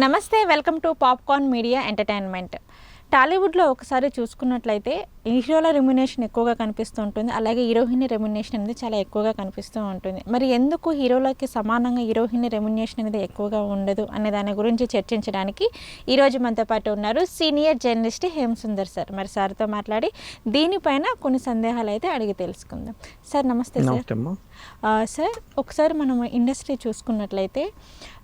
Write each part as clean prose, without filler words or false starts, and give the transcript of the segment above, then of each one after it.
నమస్తే, welcome to popcorn media entertainment. టాలీవుడ్లో ఒకసారి చూసుకున్నట్లయితే హీరోల రెమ్యునేషన్ ఎక్కువగా కనిపిస్తూ ఉంటుంది, అలాగే హీరోయిన్ రెమ్యునేషన్ అనేది చాలా ఎక్కువగా కనిపిస్తూ ఉంటుంది. మరి ఎందుకు హీరోలకి సమానంగా హీరోయిన్ రెమ్యునేషన్ అనేది ఎక్కువగా ఉండదు అనే దాని గురించి చర్చించడానికి ఈరోజు మనతో పాటు ఉన్నారు సీనియర్ జర్నలిస్ట్ హేమసుందర్ సార్. మరి సార్తో మాట్లాడి దీనిపైన కొన్ని సందేహాలు అయితే అడిగి తెలుసుకుందాం. సార్ నమస్తే. సార్ ఒకసారి మనం ఇండస్ట్రీ చూసుకున్నట్లయితే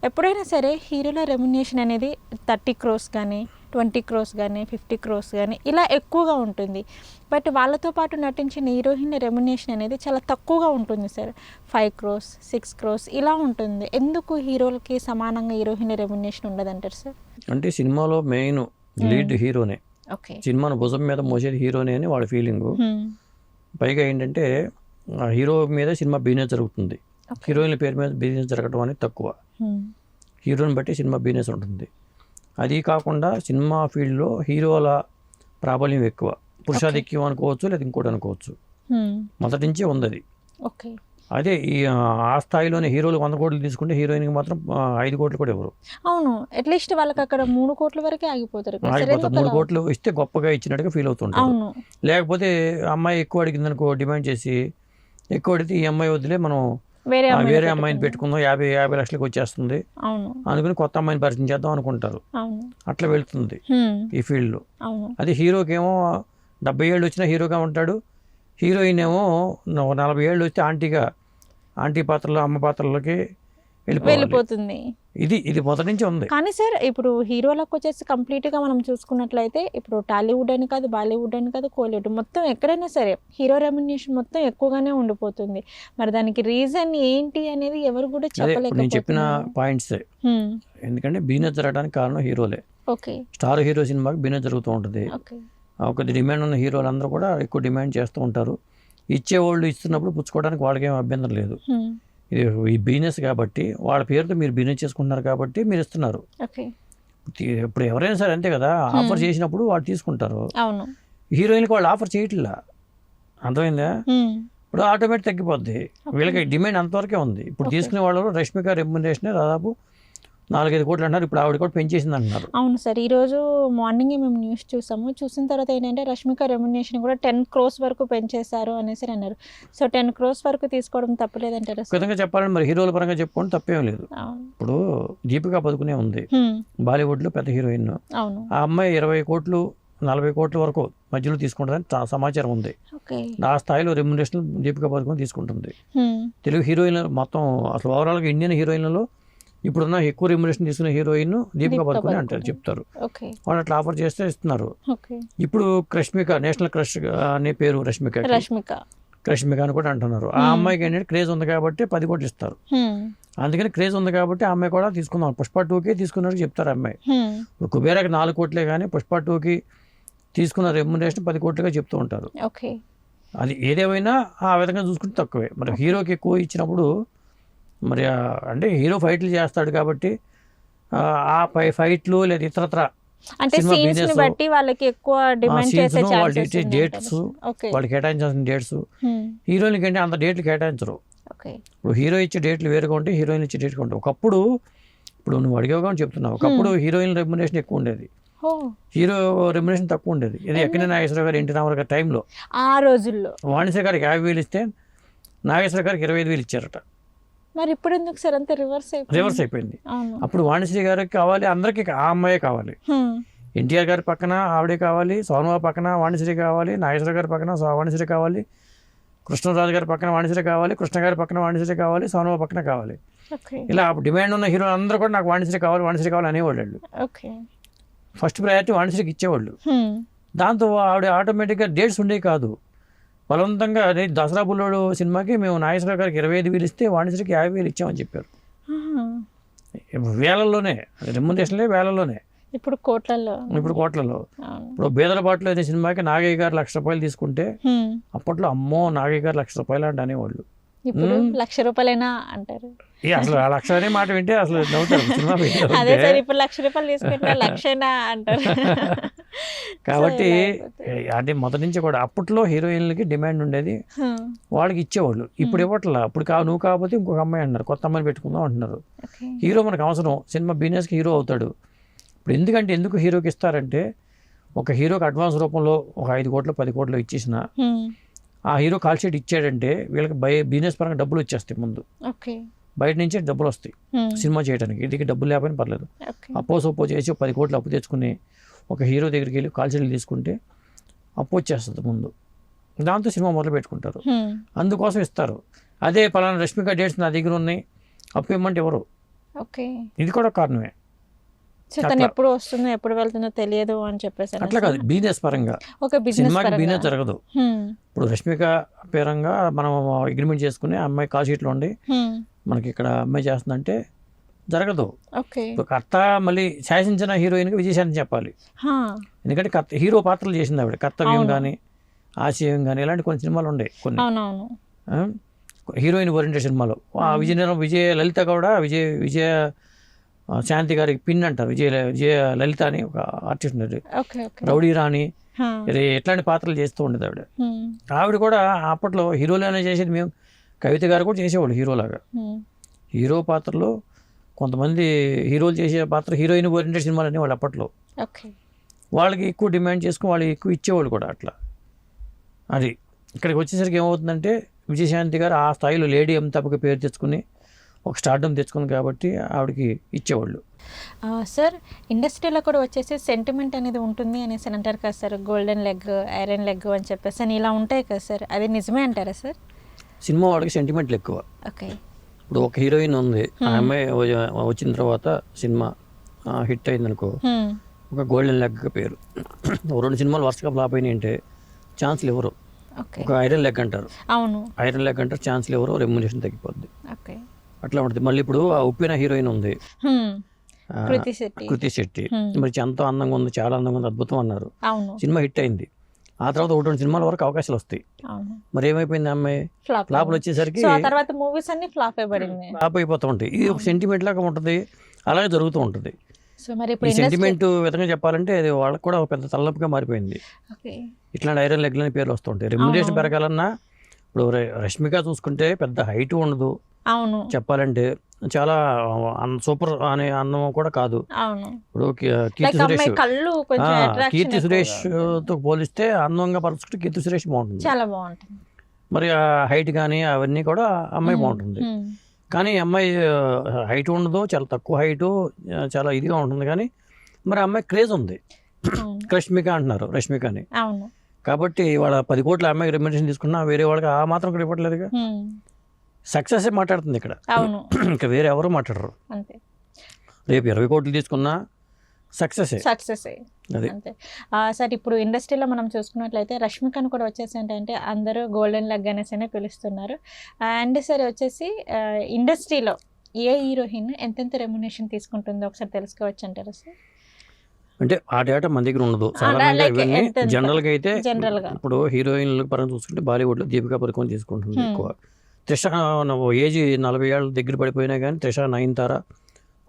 ఎప్పుడైనా సరే హీరోల రెమ్యునేషన్ అనేది 30 crores కానీ 20 crores కానీ 50 crores కానీ ఇలా ఎక్కువగా ఉంటుంది. బట్ వాళ్ళతో పాటు నటించిన హీరోయిన్ రెమ్యునేషన్ అనేది చాలా తక్కువగా ఉంటుంది సార్. 5 crores 6 crores ఇలా ఉంటుంది. ఎందుకు హీరోలకి సమానంగా హీరోయిన్ రెమ్యునేషన్ ఉండదంటారు సార్? అంటే సినిమాలో మెయిన్ లీడ్ హీరోనే, సినిమాను భుజం మీద మోసేది హీరోనే అని వాళ్ళ ఫీలింగు. పైగా ఏంటంటే హీరో మీద సినిమా బిజినెస్ జరుగుతుంది, హీరోయిన్ల పేరు మీద బిజినెస్ జరగడం అనేది తక్కువ. హీరోని బట్టి సినిమా బిజినెస్ ఉంటుంది. అది కాకుండా సినిమా ఫీల్డ్లో హీరోల ప్రాబల్యం ఎక్కువ, పురుషాధిక్యం అనుకోవచ్చు లేదా ఇంకోటి అనుకోవచ్చు. మొదటి నుంచే ఉంది అది. అదే ఆ స్థాయిలోనే హీరోలు 100 కోట్లు తీసుకుంటే హీరోయిన్కి మాత్రం 5 కోట్లు కూడా ఇవ్వరు. అవును, అట్లీస్ట్ వాళ్ళకి అక్కడ 3 కోట్ల వరకే ఆగిపోతారు. 3 కోట్లు ఇస్తే గొప్పగా ఇచ్చినట్టుగా ఫీల్ అవుతుంటారు. లేకపోతే అమ్మాయి ఎక్కువ అడిగింది అనుకో, డిమాండ్ చేసి ఎక్కువ అడిగితే ఈ అమ్మాయి వదిలే మనం వేరే అమ్మాయిని పెట్టుకుందాం, 50 లక్షలకు వచ్చేస్తుంది అనుకుని కొత్త అమ్మాయిని పరిచయం చేద్దాం అనుకుంటారు. అట్లా వెళ్తుంది ఈ ఫీల్డ్లో. అది హీరోకి ఏమో 70 ఏళ్ళు వచ్చినా హీరోగా ఉంటాడు, హీరోయిన్ ఏమో 40 ఏళ్ళు వస్తే ఆంటీ పాత్రలో అమ్మ పాత్రలోకి వెళ్ళిపోతుంది. ఇది మొదటి నుంచి ఉంది. కానీ సార్ ఇప్పుడు హీరోలకు వచ్చేసి కంప్లీట్గా మనం చూసుకున్నట్లయితే ఇప్పుడు టాలీవుడ్ అని కాదు, బాలీవుడ్ అని కాదు, కోలీవుడ్ మొత్తం ఎక్కడైనా సరే హీరో రెమ్యునేషన్ మొత్తం ఎక్కువగానే ఉండిపోతుంది. మరి దానికి రీజన్ ఏంటి అనేది ఎవరు కూడా చెప్పలేకపోతున్నారు. నేను చెప్పిన పాయింట్స్ ఎందుకంటే బిజినెస్ జరగడానికి కారణం హీరోలే. స్టార్ హీరో సినిమాకి బిజినెస్ జరుగుతూ ఉంటుంది. ఒక డిమాండ్ ఉన్న హీరోలు అందరూ కూడా ఎక్కువ డిమాండ్ చేస్తూ ఉంటారు. ఇచ్చేవాళ్ళు ఇస్తున్నప్పుడు పుచ్చుకోవడానికి వాళ్ళకేం అభ్యంతరం లేదు. ఇది ఈ బిజినెస్ కాబట్టి వాళ్ళ పేరుతో మీరు బిజినెస్ చేసుకుంటున్నారు కాబట్టి మీరు ఇస్తున్నారు. ఇప్పుడు ఎవరైనా సరే అంతే కదా, ఆఫర్ చేసినప్పుడు వాళ్ళు తీసుకుంటారు. హీరోయిన్కి వాళ్ళు ఆఫర్ చేయట్లా, అర్థమైందా? ఇప్పుడు ఆటోమేటిక్ తగ్గిపోద్ది. వీళ్ళకి డిమాండ్ అంతవరకే ఉంది. ఇప్పుడు తీసుకునే వాళ్ళు రష్మిక రెమ్యునరేషన్ దాదాపు 4-5 కోట్లు అంటున్నారు. ఇప్పుడు ఆవిడ కూడా పెంచేసింది అంటున్నారు. అవును సార్, ఈరోజు మార్నింగే మేము న్యూస్ చూసిన తర్వాత ఏంటంటే రష్మిక రెమ్యునరేషన్ కూడా 10 crores వరకు పెంచేశారు అనేసి అన్నారు. సో 10 crores వరకు తీసుకోవడం తప్పలేదంటారు? విధంగా చెప్పాలని మరి హీరోల పరంగా చెప్పుకోండి, తప్పేం లేదు. ఇప్పుడు దీపికా పదుకునే ఉంది, బాలీవుడ్లో పెద్ద హీరోయిన్. ఆ అమ్మాయి 20 కోట్లు 40 కోట్ల వరకు మధ్యలో తీసుకుంటుందని సమాచారం ఉంది. ఆ స్థాయిలో రెమ్యునరేషన్ దీపికా పదుకుని తీసుకుంటుంది. తెలుగు హీరోయిన్ మొత్తం అసలు ఓవరాల్గా ఇండియన్ హీరోయిన్లలో ఇప్పుడున్న ఎక్కువ రెమ్యునరేషన్ తీసుకున్న హీరోయిన్ దీపికా పదుకునే అంటారు, చెప్తారు. వాళ్ళు అట్లా ఆఫర్ చేస్తే ఇస్తున్నారు. ఇప్పుడు రష్మిక, నేషనల్ క్రష్ అనే పేరు రష్మిక అని కూడా అంటున్నారు. ఆ అమ్మాయికి ఏంటంటే క్రేజ్ ఉంది కాబట్టి 10 కోట్లు ఇస్తారు. అందుకని క్రేజ్ ఉంది కాబట్టి ఆ అమ్మాయి కూడా తీసుకుందాం, పుష్ప 2కి తీసుకున్నట్టు చెప్తారు. అమ్మాయి ఇప్పుడు కుబేరాకి 4 కోట్లే కానీ పుష్ప 2కి తీసుకున్న రెమ్యునరేషన్ 10 కోట్లుగా చెప్తూ ఉంటారు. అది ఏదేమైనా ఆ విధంగా చూసుకుంటే తక్కువే. మరి హీరోకి ఎక్కువ ఇచ్చినప్పుడు మరి అంటే హీరో ఫైట్లు చేస్తాడు కాబట్టి ఆ ఫైట్లు లేదా ఇతరత్ర డేట్స్ వాళ్ళు కేటాయించాల్సిన డేట్స్ హీరోయిన్కి అంటే అంత డేట్లు కేటాయించరు. ఇప్పుడు హీరో ఇచ్చే డేట్లు వేరుగా ఉంటాయి, హీరోయిన్ ఇచ్చే డేట్లు ఉంటాయి. ఒకప్పుడు ఇప్పుడు నువ్వు అడిగావుగా అని చెప్తున్నావు, ఒకప్పుడు హీరోయిన్ రెమ్యునరేషన్ ఎక్కువ ఉండేది, హీరో రెమ్యునరేషన్ తక్కువ ఉండేది. ఇది ఎక్కడైనా నాగేశ్వర గారు, ఎన్టీ రామారావు గారి టైంలో ఆ రోజుల్లో వాణిశ్రీ గారికి 50,000 ఇస్తే నాగేశ్వర గారికి 25,000 ఇచ్చారట. మరి ఇప్పుడు ఎందుకు సార్ అంత రివర్స్ అయిపోయింది? అప్పుడు వాణిశ్రీ గారికి కావాలి, అందరికీ ఆ అమ్మాయే కావాలి. ఎన్టీఆర్ గారి పక్కన ఆవిడే కావాలి, సోనబాబు పక్కన వాణిశ్రీ కావాలి, నాగేశ్వర గారి పక్కన వాణిశ్రీ కావాలి, కృష్ణరాజు గారి పక్కన వాణిశ్రీ కావాలి, కృష్ణ గారి పక్కన వాణిశ్రీ కావాలి, సోనబాబు పక్కన కావాలి. ఇలా డిమాండ్ ఉన్న హీరోలు అందరూ కూడా నాకు వాణిశ్రీ కావాలి అనేవాళ్ళు. ఫస్ట్ ప్రయారిటీ వాణిశ్రీకి ఇచ్చేవాళ్ళు. దాంతో ఆవిడ ఆటోమేటిక్గా డేట్స్ ఉండేవి కాదు. బలవంతంగా దసరా బుల్లోడు సినిమాకి మేము నాగేశ్వర గారికి 25,000 ఇస్తే వాణిశ్రీకి 50,000 ఇచ్చామని చెప్పారు. వేలల్లోనే రెమ్యునరేషన్లే, వేలల్లోనే. ఇప్పుడు కోట్లలో. ఇప్పుడు బేదలపాట్లో అనే సినిమాకి నాగయ్య గారు 1,00,000 రూపాయలు తీసుకుంటే అప్పట్లో అమ్మో నాగయ్య గారు 1,00,000 రూపాయలు అంటే అనేవాళ్ళు. ఇప్పుడు 1,00,000 రూపాయలైనా అంటారు. అసలు 1,00,000 అనే మాట వింటే అసలు నవ్వుతారు. సినిమా అదే సార్, ఇప్పుడు 1,00,000 రూపాయలు తీసుకుంటే 1,00,000 అంటారు. కాబట్టి ఇలా అయిపోతుంది. అంటే మొదటి నుంచి కూడా అప్పట్లో హీరోయిన్లకి డిమాండ్ ఉండేది, వాళ్ళకి ఇచ్చేవాళ్ళు. ఇప్పుడు ఇవ్వట్లా. ఇప్పుడు నువ్వు కాకపోతే ఇంకొక అమ్మాయి అంటున్నారు, కొత్త అమ్మాయిని పెట్టుకుందాం అంటున్నారు. ఓకే. హీరో మనకు అవసరం, సినిమా బిజినెస్కి హీరో అవుతాడు. ఇప్పుడు ఎందుకు హీరోకి ఇస్తారంటే, ఒక హీరోకి అడ్వాన్స్ రూపంలో ఒక 5 కోట్లు 10 కోట్లు ఇచ్చేసిన ఆ హీరో కాల్ షీట్ ఇచ్చాడంటే వీళ్ళకి బిజినెస్ పరంగా డబ్బులు వచ్చేస్తాయి. ముందు ఓకే. బయట నుంచే డబ్బులు వస్తాయి సినిమా చేయడానికి. ఇంటికి డబ్బులు లేకపోయినా పర్లేదు, అప్పో చేసి 10 కోట్లు అప్పు తెచ్చుకుని ఒక హీరో దగ్గరికి వెళ్ళి కాల్ షీట్లు తీసుకుంటే అప్పు వచ్చేస్తుంది ముందు. దాంతో సినిమా మొదలు పెట్టుకుంటారు, అందుకోసం ఇస్తారు. అదే పలానా రష్మిక డేట్స్ నా దగ్గర ఉన్నాయి, అప్పు ఇవ్వమంటే ఎవరు. ఓకే. ఇది కూడా కారణమే. సో తను ఎప్పుడు వస్తుందో ఎప్పుడు వెళ్తుందో తెలియదు అని చెప్పేసి అట్లా కాదు, బిజినెస్ పరంగా. ఒక బిజినెస్ సినిమాకి బిజినెస్ జరగదు. ఇప్పుడు రష్మిక పరంగా మనం అగ్రిమెంట్ చేసుకుని అమ్మాయి కాల్ షీట్లో ఉండి మనకి ఇక్కడ అమ్మాయి చేస్తుందంటే జరగదు. ఓకే. ఇప్పుడు కర్త మళ్ళీ శాసించిన హీరోయిన్కి విజయశాంతి చెప్పాలి. ఎందుకంటే హీరో పాత్రలు చేసింది ఆవిడ. కర్తవ్యం కానీ ఆశయం కానీ ఇలాంటి కొన్ని సినిమాలు ఉన్నాయి. కొన్ని హీరోయిన్ ఓరియంటెడ్ సినిమాలు. విజయ లలిత కూడా విజయ శాంతి గారికి పిన్ అంటారు. విజయ లలిత అని ఒక ఆర్టిస్ట్ ఉన్నారు, రౌడీ రాణి, ఎట్లాంటి పాత్రలు చేస్తూ ఉండేది ఆవిడ. ఆవిడ కూడా అప్పట్లో హీరోలోనే చేసేది. మేము కవిత గారు కూడా చేసేవాళ్ళు హీరోలాగా. హీరో పాత్రలో కొంతమంది హీరోలు చేసే పాత్ర హీరోయిన్ ఓరియంటెడ్ సినిమాలు అనేవాళ్ళు అప్పట్లో. వాళ్ళకి ఎక్కువ డిమాండ్ చేసుకుని వాళ్ళు ఎక్కువ ఇచ్చేవాళ్ళు కూడా అట్లా. అది ఇక్కడికి వచ్చేసరికి ఏమవుతుందంటే, విజయశాంతి గారు ఆ స్థాయిలో లేడీ అమితాబ్కి పేరు తెచ్చుకుని ఒక స్టార్డమ్ తెచ్చుకుంది కాబట్టి ఆవిడకి ఇచ్చేవాళ్ళు. సార్, ఇండస్ట్రీలో కూడా వచ్చేసి సెంటిమెంట్ అనేది ఉంటుంది అనేసి అని అంటారు కదా sir. Golden leg, iron leg అని చెప్పేసి అని ఇలా ఉంటాయి కదా సార్, అది నిజమే అంటారా సార్? సినిమా వాళ్ళకి సెంటిమెంట్లు ఎక్కువ. ఓకే. ఇప్పుడు ఒక హీరోయిన్ ఉంది, ఆ అమ్మాయి వచ్చిన తర్వాత సినిమా హిట్ అయిందనుకో, ఒక గోల్డెన్ లెగ్ పేరు. 2 సినిమాలు వరుసగా ఫ్లాప్ అయినాయి అంటే ఛాన్స్లు ఎవరు. ఒక ఐరన్ లెగ్ అంటారు. అవును, ఐరన్ లెగ్ అంటారు, ఛాన్స్లు ఎవరు, రెమ్యునరేషన్ తగ్గిపోద్ది. అట్లా ఉంటుంది. మళ్ళీ ఇప్పుడు ఆ ఉప్పిన హీరోయిన్ ఉంది, కృతి శెట్టి. మరి ఎంతో అందంగా ఉంది, చాలా అందంగా ఉంది, అద్భుతం అన్నారు. సినిమా హిట్ అయింది. ఆ తర్వాత 1-2 సినిమాల వరకు అవకాశాలు వస్తాయి. మరి ఏమైపోయింది, అమ్మాయి ఫ్లాప్లు వచ్చేసరికి ఫ్లాప్ అయిపోతూ ఉంటాయి. ఇది ఒక సెంటిమెంట్ లాగా ఉంటుంది, అలాగే జరుగుతూ ఉంటుంది. ఈ సెంటిమెంట్ విధంగా చెప్పాలంటే అది వాళ్ళకి కూడా ఒక పెద్ద తలనొప్పిగా మారిపోయింది. ఇట్లాంటి ఐరన్ లెగ్లు అని పేర్లు వస్తూ ఉంటాయి. రెమ్యునరేషన్ పెరగాలన్నా ఇప్పుడు రష్మిక చూసుకుంటే పెద్ద హైట్ ఉండదు, చెప్పాలంటే చాలా సూపర్ అనే అందం కూడా కాదు. ఇప్పుడు కీర్తి సురేష్ తో పోలిస్తే అందంగా పరుచుకుంటే కీర్తి సురేష్ బాగుంటుంది, చాలా బాగుంటుంది. మరి ఆ హైట్ కానీ అవన్నీ కూడా అమ్మాయి బాగుంటుంది. కానీ అమ్మాయి హైట్ ఉండదు, చాలా తక్కువ హైటు, చాలా ఇదిగా ఉంటుంది. కానీ మరి అమ్మాయి క్రేజ్ ఉంది. రష్మిక అంటున్నారు, రష్మికని. కాబట్టి వాళ్ళ 10 కోట్ల అమ్మాయికి రెమ్యునరేషన్ తీసుకున్నా వేరే వాళ్ళకి ఆ మాత్రం కూడా ఇవ్వట్లేదుగా. సక్సెస్ మాట్లాడుతుంది ఇక్కడ, ఇంకా వేరే ఎవరు మాట్లాడరు. రేపు 20 కోట్లు తీసుకున్నా సక్సెస్. అదే సార్, ఇప్పుడు ఇండస్ట్రీలో మనం చూసుకున్నట్లయితే రష్మికను కూడా వచ్చేసి ఏంటంటే అందరూ గోల్డెన్ లెగ్ అనేసి పిలుస్తున్నారు. అండ్ సరే వచ్చేసి ఇండస్ట్రీలో ఏ హీరోయిన్ ఎంతెంత రెమ్యునరేషన్ తీసుకుంటుందో ఒకసారి తెలుసుకోవచ్చు అంటారా సార్? అంటే ఆ డేటా మన దగ్గర ఉండదు. సాధారణంగా ఇవన్నీ జనరల్గా అయితే ఇప్పుడు హీరోయిన్ల పరంగా చూసుకుంటే బాలీవుడ్లో దీపికా పదుకొనే తీసుకుంటుంది ఎక్కువ. త్రిష ఏజ్ 40 ఏళ్ళ దగ్గర పడిపోయినా కానీ త్రిష, నయనతార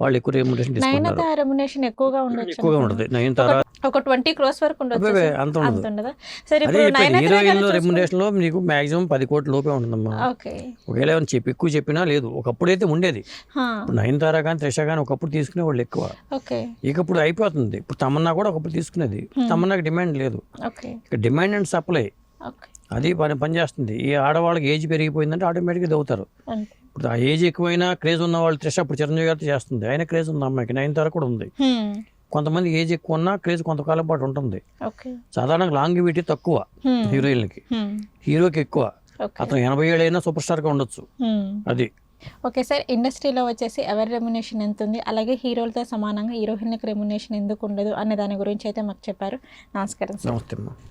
వాళ్ళు ఎక్కువ రెమ్యునరేషన్ తీసుకుంటారు. ఎక్కువగా ఉంటుంది. నయనతార ఒక 20 crores వరకు ఉండదు, అంత ఉండదు. హీరోయిన్ రెమ్యునరేషన్ లో మీకు మాక్సిమం 10 కోట్ల లోపే ఉంటుందమ్మా. ఒకవేళ ఎక్కువ చెప్పినా లేదు, ఒకప్పుడు అయితే ఉండేది. ఇప్పుడు నయనతార కానీ త్రిష కానీ ఒకప్పుడు తీసుకునే వాళ్ళు ఎక్కువ, ఇక ఇప్పుడు అయిపోతుంది. ఇప్పుడు తమన్నా కూడా ఒకప్పుడు తీసుకునేది, తమన్నాకి డిమాండ్ లేదు. ఇక డిమాండ్ అండ్ సప్లై అది పనిచేస్తుంది. ఈ ఆడవాళ్ళకి ఏజ్ పెరిగిపోయిందంటే ఆటోమేటిక్గా దవుతారు. ఇప్పుడు ఆ ఏజ్ ఎక్కువైనా క్రేజ్ ఉన్న వాళ్ళు త్రిష ఇప్పుడు చిరంజీవి గారితో చేస్తుంది, ఆయన క్రేజ్ ఉంది అమ్మాయికి. నయనతార కూడా ఉంది. కొంతమంది ఏజ్ ఎక్కువ ఉన్నా క్రేజ్ కొంతకాలం పాటు ఉంటుంది. సాధారణంగా లాంగివిటీ తక్కువ హీరోయిన్లకి, హీరోకి ఎక్కువ. అతను 80 ఏళ్ళైనా సూపర్ స్టార్ గా ఉండొచ్చు. అది ఓకే సార్, ఇండస్ట్రీలో వచ్చేసి ఎవరి రెమ్యునేషన్ ఎంత ఉంది, అలాగే హీరోలతో సమానంగా హీరోయిన్లకు రెమ్యునేషన్ ఎందుకు ఉండదు అనే దాని గురించి అయితే మాకు చెప్పారు. నమస్కారం సార్. నమస్తే అమ్మా.